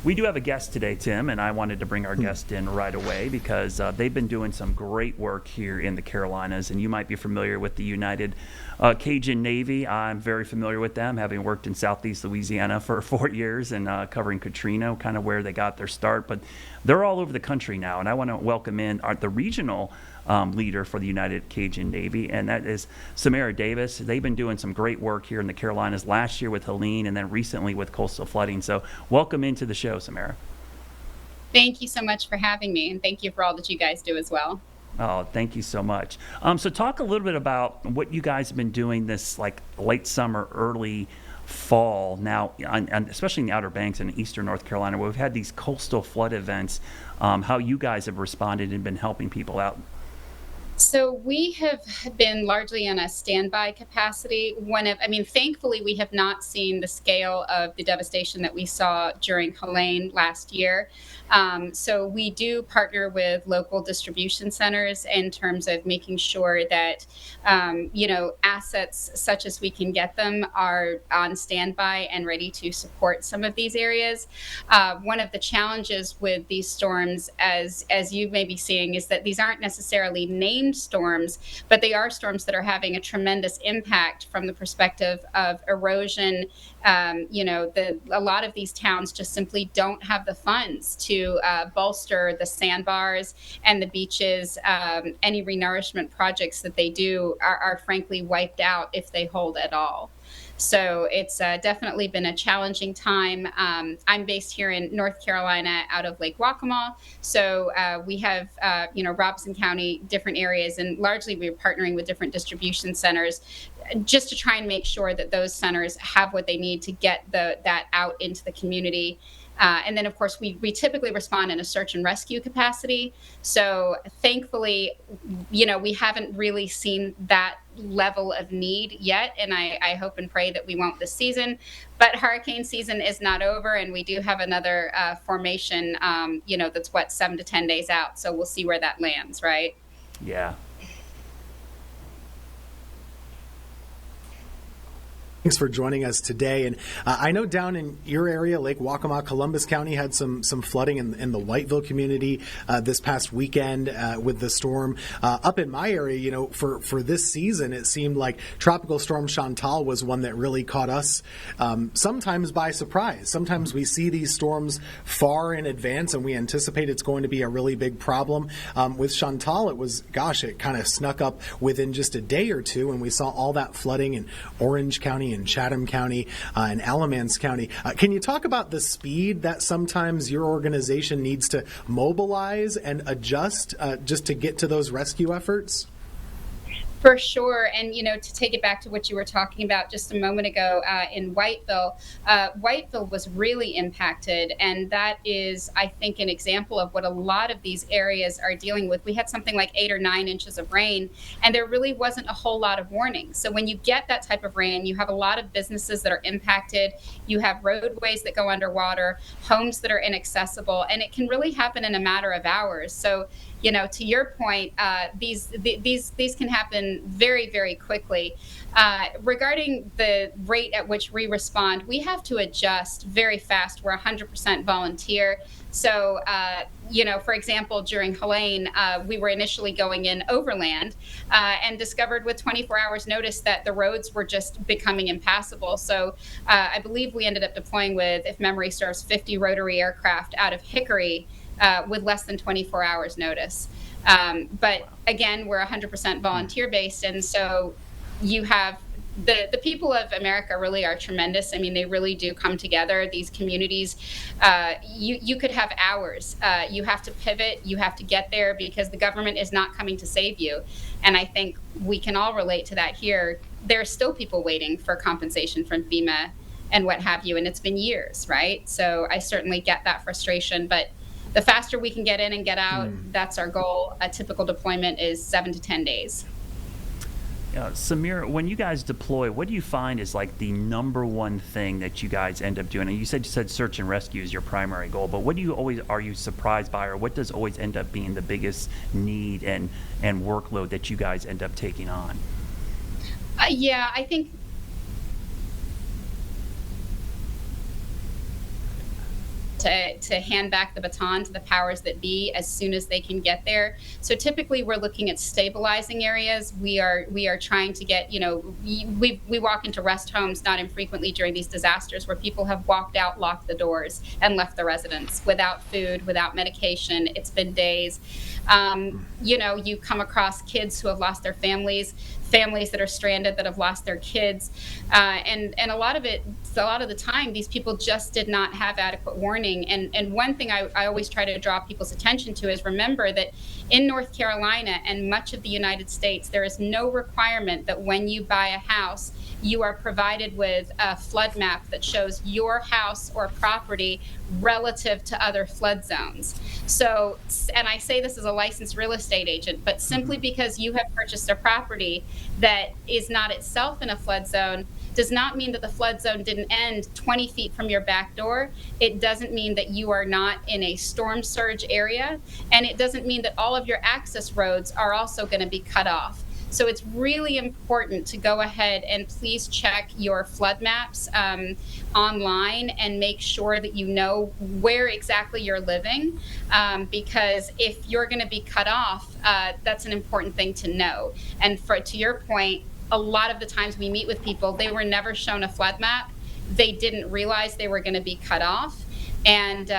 We do have a guest today, Tim, and I wanted to bring our guest in right away because they've been doing some great work here in the Carolinas, and you might be familiar with the United Cajun Navy. I'm very familiar with them, having worked in Southeast Louisiana for 4 years and covering Katrina, kind of where they got their start. But they're all over the country now, and I want to welcome in the regional leader for the United Cajun Navy, and that is Samara Davis. They've been doing some great work here in the Carolinas last year with Helene and then recently with coastal flooding. So welcome into the show, Samara. Thank you so much for having me, and thank you for all that you guys do as well. Oh, thank you so much. So talk a little bit about what you guys have been doing this like late summer, early fall now, especially in the Outer Banks in eastern North Carolina, where we've had these coastal flood events, how you guys have responded and been helping people out. So we have been largely in a standby capacity. Thankfully, we have not seen the scale of the devastation that we saw during Helene last year. So we do partner with local distribution centers in terms of making sure that, assets such as we can get them are on standby and ready to support some of these areas. One of the challenges with these storms, as you may be seeing, is that these aren't necessarily named storms, but they are storms that are having a tremendous impact from the perspective of erosion. A lot of these towns just simply don't have the funds to bolster the sandbars and the beaches. Any renourishment projects that they do are frankly wiped out if they hold at all. So it's definitely been a challenging time. I'm based here in North Carolina out of Lake Waccamaw. So we have, Robeson County, different areas, and largely we're partnering with different distribution centers just to try and make sure that those centers have what they need to get that out into the community. And then, of course, we typically respond in a search and rescue capacity. So thankfully, we haven't really seen that level of need yet. And I hope and pray that we won't this season. But hurricane season is not over. And we do have another formation, that's 7 to 10 days out. So we'll see where that lands, right? Yeah. Thanks for joining us today. And I know down in your area, Lake Waccamaw, Columbus County had some flooding in the Whiteville community this past weekend with the storm. Up in my area, for this season, it seemed like Tropical Storm Chantal was one that really caught us sometimes by surprise. Sometimes we see these storms far in advance and we anticipate it's going to be a really big problem. With Chantal, it kind of snuck up within just a day or two, and we saw all that flooding in Orange County and Chatham County and Alamance County. Can you talk about the speed that sometimes your organization needs to mobilize and adjust just to get to those rescue efforts? For sure. And, to take it back to what you were talking about just a moment ago in Whiteville, Whiteville was really impacted. And that is, I think, an example of what a lot of these areas are dealing with. We had something like 8 or 9 inches of rain, and there really wasn't a whole lot of warning. So when you get that type of rain, you have a lot of businesses that are impacted. You have roadways that go underwater, homes that are inaccessible, and it can really happen in a matter of hours. So, to your point, these can happen very, very quickly. Regarding the rate at which we respond, we have to adjust very fast. We're 100% volunteer. So, for example, during Helene, we were initially going in overland and discovered with 24 hours notice that the roads were just becoming impassable. So I believe we ended up deploying with, if memory serves, 50 rotary aircraft out of Hickory with less than 24 hours notice. But again, we're 100% volunteer based. And so you have the people of America really are tremendous. I mean, they really do come together. These communities, you could have hours. You have to pivot. You have to get there because the government is not coming to save you. And I think we can all relate to that here. There are still people waiting for compensation from FEMA and what have you. And it's been years, right? So I certainly get that frustration. But the faster we can get in and get out, that's our goal. A typical deployment is 7 to 10 days. Samira, when you guys deploy, what do you find is like the number one thing that you guys end up doing? And you said search and rescue is your primary goal, but what do you are you surprised by, or what does always end up being the biggest need and workload that you guys end up taking on? I think. to hand back the baton to the powers that be as soon as they can get there. So typically we're looking at stabilizing areas. We are trying to get, we walk into rest homes not infrequently during these disasters where people have walked out, locked the doors, and left the residence without food, without medication. It's been days. You come across kids who have lost their families that are stranded, that have lost their kids, and a lot of the time, these people just did not have adequate warning. And one thing I always try to draw people's attention to is remember that in North Carolina and much of the United States, there is no requirement that when you buy a house, you are provided with a flood map that shows your house or property relative to other flood zones. So, and I say this as a licensed real estate agent, but simply because you have purchased a property that is not itself in a flood zone does not mean that the flood zone didn't end 20 feet from your back door. It doesn't mean that you are not in a storm surge area, and it doesn't mean that all of your access roads are also going to be cut off. So it's really important to go ahead and please check your flood maps online and make sure that you know where exactly you're living, because if you're going to be cut off, that's an important thing to know. And to your point, a lot of the times we meet with people, they were never shown a flood map. They didn't realize they were going to be cut off. And,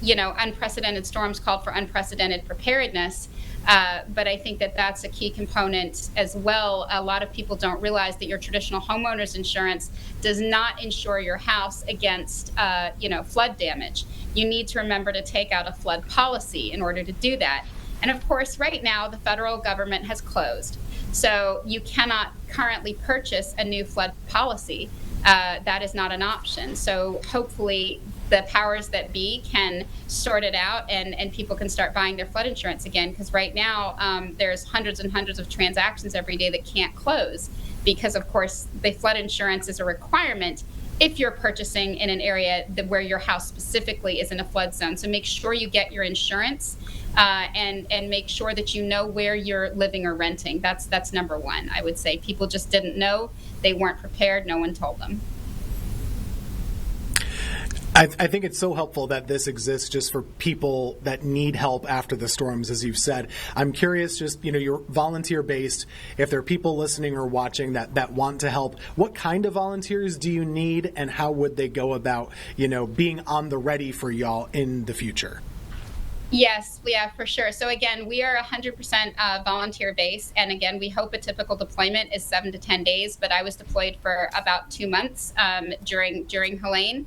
unprecedented storms called for unprecedented preparedness. But I think that that's a key component as well. A lot of people don't realize that your traditional homeowner's insurance does not insure your house against, flood damage. You need to remember to take out a flood policy in order to do that. And of course, right now, the federal government has closed. So you cannot currently purchase a new flood policy. That is not an option. So hopefully the powers that be can sort it out and people can start buying their flood insurance again. Because right now there's hundreds and hundreds of transactions every day that can't close because, of course, the flood insurance is a requirement if you're purchasing in an area where your house specifically is in a flood zone. So make sure you get your insurance and make sure that you know where you're living or renting. That's number one, I would say. People just didn't know. They weren't prepared. No one told them. I think it's so helpful that this exists just for people that need help after the storms, as you've said. I'm curious, just, you're volunteer-based. If there are people listening or watching that want to help, what kind of volunteers do you need, and how would they go about, being on the ready for y'all in the future? Yes, yeah, for sure. So again, we are 100% volunteer based. And again, we hope a typical deployment is 7 to 10 days, but I was deployed for about 2 months during Helene.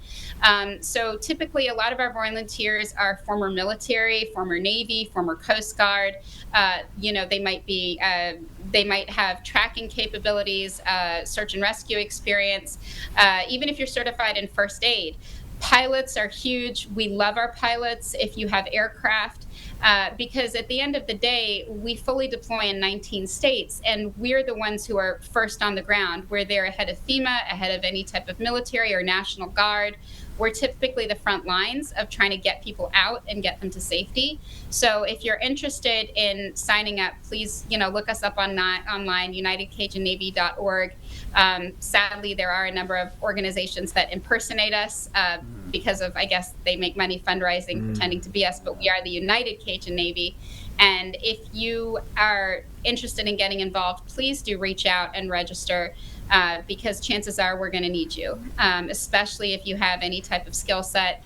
So typically a lot of our volunteers are former military, former Navy, former Coast Guard. They might have tracking capabilities, search and rescue experience, even if you're certified in first aid. Pilots are huge. We love our pilots if you have aircraft, because at the end of the day, we fully deploy in 19 states, and we're the ones who are first on the ground. We're there ahead of FEMA, ahead of any type of military or National Guard. We're typically the front lines of trying to get people out and get them to safety. So if you're interested in signing up, please, look us up online, UnitedCajunNavy.org. Sadly, there are a number of organizations that impersonate us because of, I guess, they make money fundraising, pretending to be us, but we are the United Cajun Navy. And if you are interested in getting involved, please do reach out and register. Because chances are we're going to need you, especially if you have any type of skill set.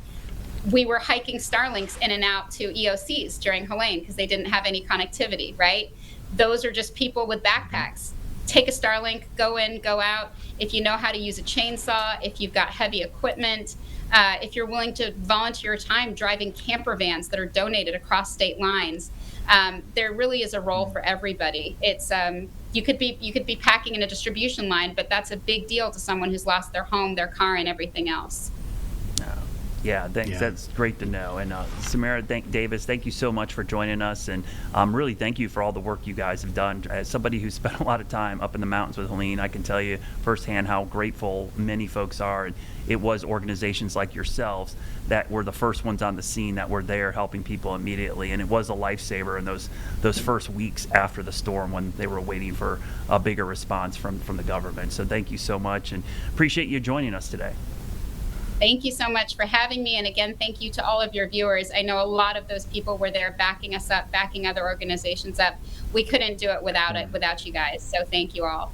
We were hiking Starlinks in and out to EOCs during Helene because they didn't have any connectivity, right? Those are just people with backpacks. Take a Starlink, go in, go out. If you know how to use a chainsaw, if you've got heavy equipment, if you're willing to volunteer your time driving camper vans that are donated across state lines, there really is a role for everybody. It's you could be packing in a distribution line, but that's a big deal to someone who's lost their home, their car, and everything else. Yeah, thanks. Yeah. That's great to know. And Samara, Davis, thank you so much for joining us. And really thank you for all the work you guys have done. As somebody who spent a lot of time up in the mountains with Helene, I can tell you firsthand how grateful many folks are. And it was organizations like yourselves that were the first ones on the scene that were there helping people immediately. And it was a lifesaver in those first weeks after the storm when they were waiting for a bigger response from the government. So thank you so much and appreciate you joining us today. Thank you so much for having me. And again, thank you to all of your viewers. I know a lot of those people were there backing us up, backing other organizations up. We couldn't do it without you guys. So thank you all.